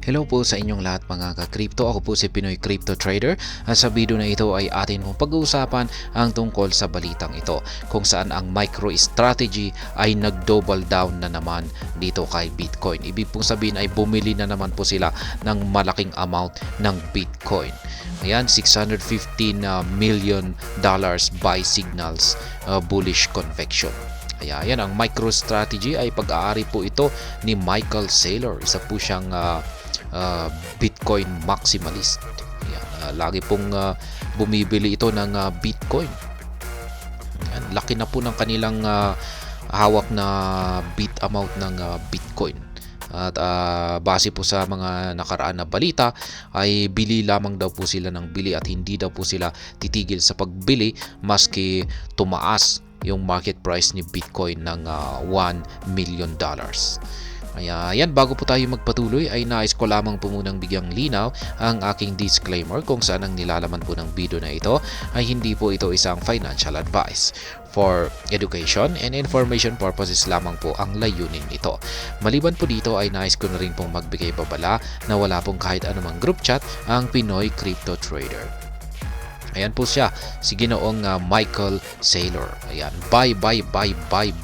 Hello po sa inyong lahat mga ka-crypto. Ako po si Pinoy Crypto Trader at sa video na ito ay atin mong pag-uusapan ang tungkol sa balitang ito kung saan ang MicroStrategy ay nag-double down na naman dito kay Bitcoin. Ibig pong sabihin ay bumili na naman po sila ng malaking amount ng Bitcoin. Ayan, $615 million buy signals, bullish conviction. Kaya yan, ang MicroStrategy ay pag-aari po ito ni Michael Saylor. Isa po siyang Bitcoin maximalist. Yan, lagi pong bumibili ito ng Bitcoin. Yan, laki na po ng kanilang hawak na amount ng Bitcoin. At base po sa mga nakaraan na balita ay bili lamang daw po sila ng bili at hindi daw po sila titigil sa pagbili maski tumaas yung market price ni Bitcoin ng $1 million. Kaya yan, bago po tayo magpatuloy ay nais ko lamang po munang bigyang linaw ang aking disclaimer kung saan ang nilalaman po ng video na ito ay hindi po ito isang financial advice. For education and information purposes lamang po ang layunin nito. Maliban po dito ay nais ko na rin pong magbigay babala na wala pong kahit anumang group chat ang Pinoy Crypto Trader. Ayan po siya, si Ginoong Michael Saylor. Ayan, buy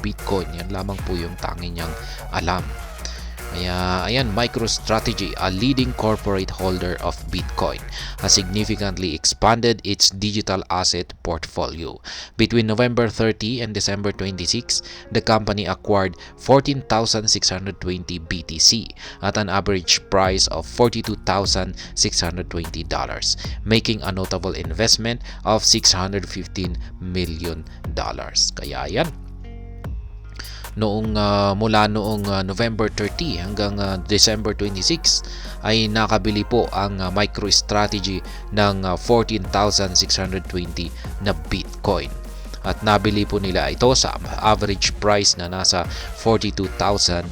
Bitcoin. Yan lamang po yung tanging niyang alam. Ayan, MicroStrategy, a leading corporate holder of Bitcoin, has significantly expanded its digital asset portfolio. Between November 30 and December 26, the company acquired 14,620 BTC at an average price of $42,620, making a notable investment of $615 million. Kaya yan, mula noong November 30 hanggang December 26 ay nakabili po ang MicroStrategy ng 14,620 na Bitcoin. At nabili po nila ito sa average price na nasa $42,620.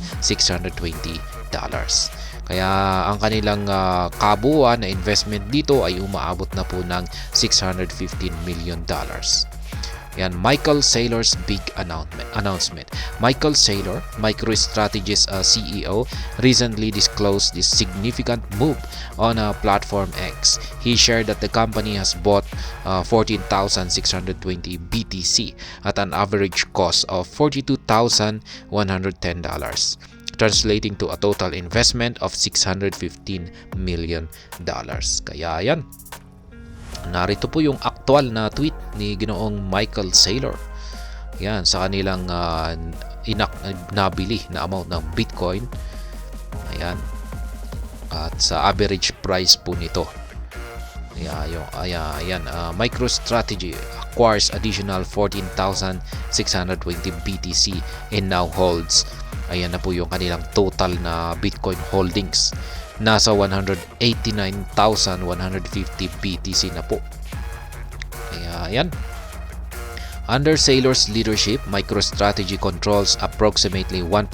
Kaya ang kanilang kabuuan na investment dito ay umaabot na po ng $615 million. Yan, Michael Saylor's big announcement. Michael Saylor, MicroStrategy's CEO, recently disclosed this significant move on Platform X. He shared that the company has bought 14,620 BTC at an average cost of $42,110, translating to a total investment of $615 million. Kaya yan, narito po yung aktual na tweet ni Ginoong Michael Saylor. Yan, sa kanilang nabili na amount ng Bitcoin. Ayan. At sa average price po nito. Ayan, MicroStrategy acquires additional 14,620 BTC and now holds, ayan na po yung kanilang total na Bitcoin holdings. Nasa 189,150 BTC na po. Ayan. Under Saylor's leadership, MicroStrategy controls approximately 1%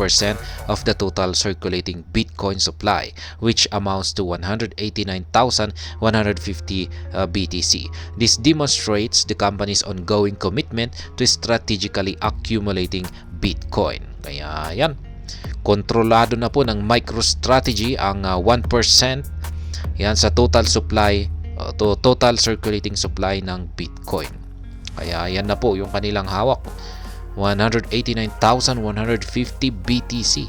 of the total circulating Bitcoin supply, which amounts to 189,150 BTC. This demonstrates the company's ongoing commitment to strategically accumulating Bitcoin. Kaya yan, kontrolado na po ng MicroStrategy ang 1% yan sa total supply, total circulating supply ng Bitcoin. Kaya yan na po yung kanilang hawak, 189,150 BTC.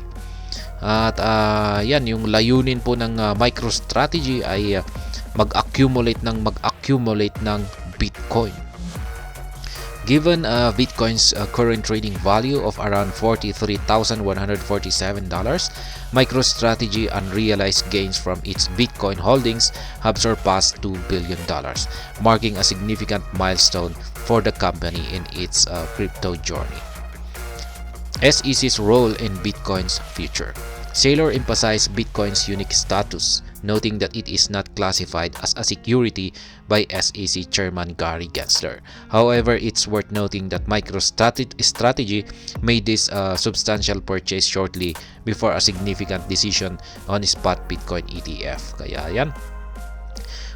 At yan, yung layunin po ng MicroStrategy ay mag-accumulate ng Bitcoin. Given Bitcoin's current trading value of around $43,147, MicroStrategy unrealized gains from its Bitcoin holdings have surpassed $2 billion, marking a significant milestone for the company in its crypto journey. SEC's role in Bitcoin's future. Saylor emphasized Bitcoin's unique status, noting that it is not classified as a security by SEC Chairman Gary Gensler. However, it's worth noting that MicroStrategy made this substantial purchase shortly before a significant decision on spot Bitcoin ETF. Kaya yan.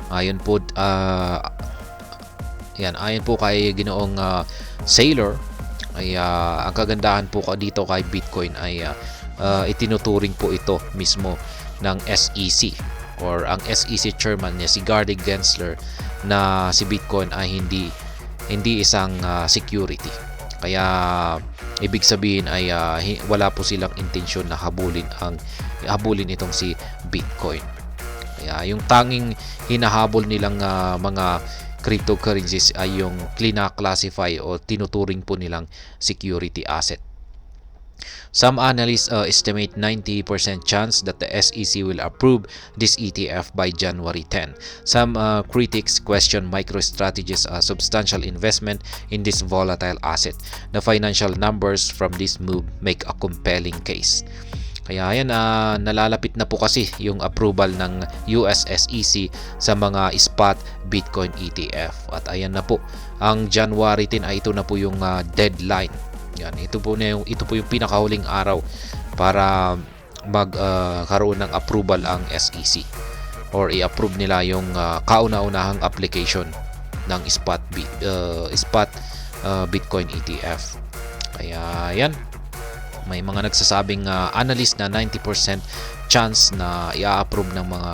Ayon po kay Ginoong Saylor, ay ang kagandahan po dito kay Bitcoin ay itinuturing po ito mismo ng SEC or ang SEC chairman niya si Gary Gensler na si Bitcoin ay hindi isang security. Kaya ibig sabihin ay wala po silang intensyon na habulin itong si Bitcoin. Kaya yung tanging hinahabol nilang mga cryptocurrencies ay yung classify o tinuturing po nilang security asset. Some analysts estimate 90% chance that the SEC will approve this ETF by January 10. Some critics question MicroStrategy's substantial investment in this volatile asset. The financial numbers from this move make a compelling case. Kaya yan, nalalapit na po kasi yung approval ng US SEC sa mga spot Bitcoin ETF. At ayan na po, ang January 10 ay ito na po yung deadline. Yan, ito po yung pinakahuling araw para magkaroon ng approval ang SEC or i-approve nila yung kauna-unahang application ng spot Bitcoin ETF. Kaya yan, may mga nagsasabing analyst na 90% chance na i-approve ng mga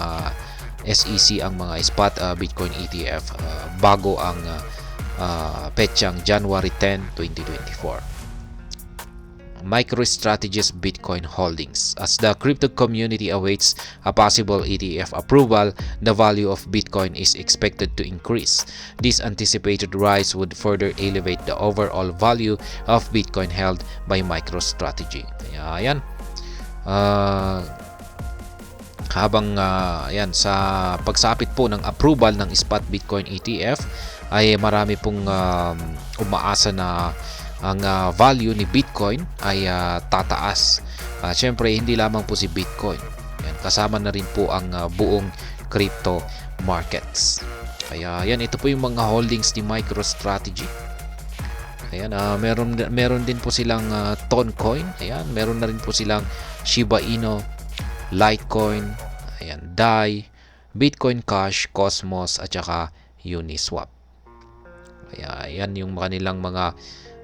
SEC ang mga spot Bitcoin ETF bago ang petsang January 10, 2024. MicroStrategy's Bitcoin holdings. As the crypto community awaits a possible ETF approval, the value of Bitcoin is expected to increase. This anticipated rise would further elevate the overall value of Bitcoin held by MicroStrategy. Kaya yan, habang yan, sa pagsapit po ng approval ng spot Bitcoin ETF ay marami pong umaasa na ang value ni Bitcoin ay tataas. Siyempre, hindi lamang po si Bitcoin. Yan, kasama na rin po ang buong crypto markets. Kaya yan, ito po yung mga holdings ni MicroStrategy. Ayan, meron din po silang Toncoin. Ayan, meron na rin po silang Shiba Inu, Litecoin, ayan, DAI, Bitcoin Cash, Cosmos, at saka Uniswap. Kaya yan yung kanilang mga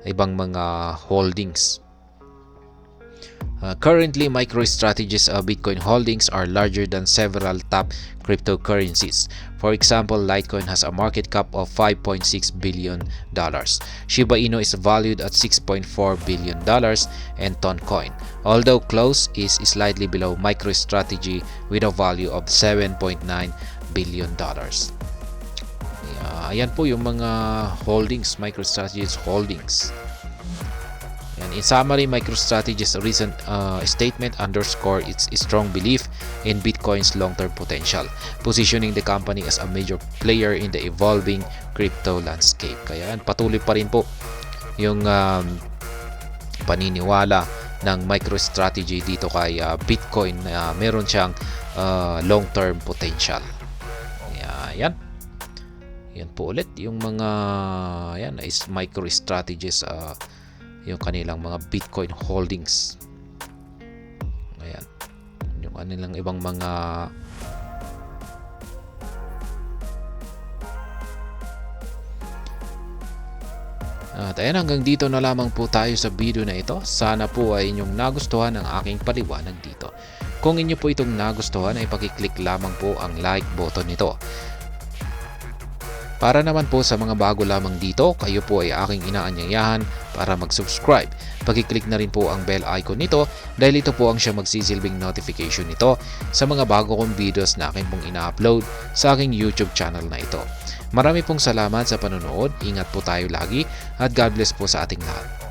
ibang mga holdings. Currently, MicroStrategy's Bitcoin holdings are larger than several top cryptocurrencies. For example, Litecoin has a market cap of $5.6 billion. Shiba Inu is valued at $6.4 billion, and Toncoin, although close, is slightly below MicroStrategy with a value of $7.9 billion. Ayan po yung mga holdings, MicroStrategy's holdings. In summary, MicroStrategy's recent statement underscore its strong belief in Bitcoin's long-term potential, positioning the company as a major player in the evolving crypto landscape. Kaya patuloy pa rin po yung paniniwala ng MicroStrategy dito kay Bitcoin na meron siyang long-term potential. Kaya yan po ulit yung mga yan is MicroStrategy's yung kanilang mga Bitcoin holdings. Ayan, yung kanilang ibang mga at ayan, hanggang dito na lamang po tayo sa video na ito. Sana po ay inyong nagustuhan ang aking paliwanag dito. Kung inyo po itong nagustuhan ay pakiclick lamang po ang like button nito. Para naman po sa mga bago lamang dito, kayo po ay aking inaanyayahan para mag-subscribe. Pag-click na rin po ang bell icon nito dahil ito po ang siya magsisilbing notification nito sa mga bago kong videos na akin pong ina-upload sa aking YouTube channel na ito. Marami pong salamat sa panonood, ingat po tayo lagi at God bless po sa ating lahat.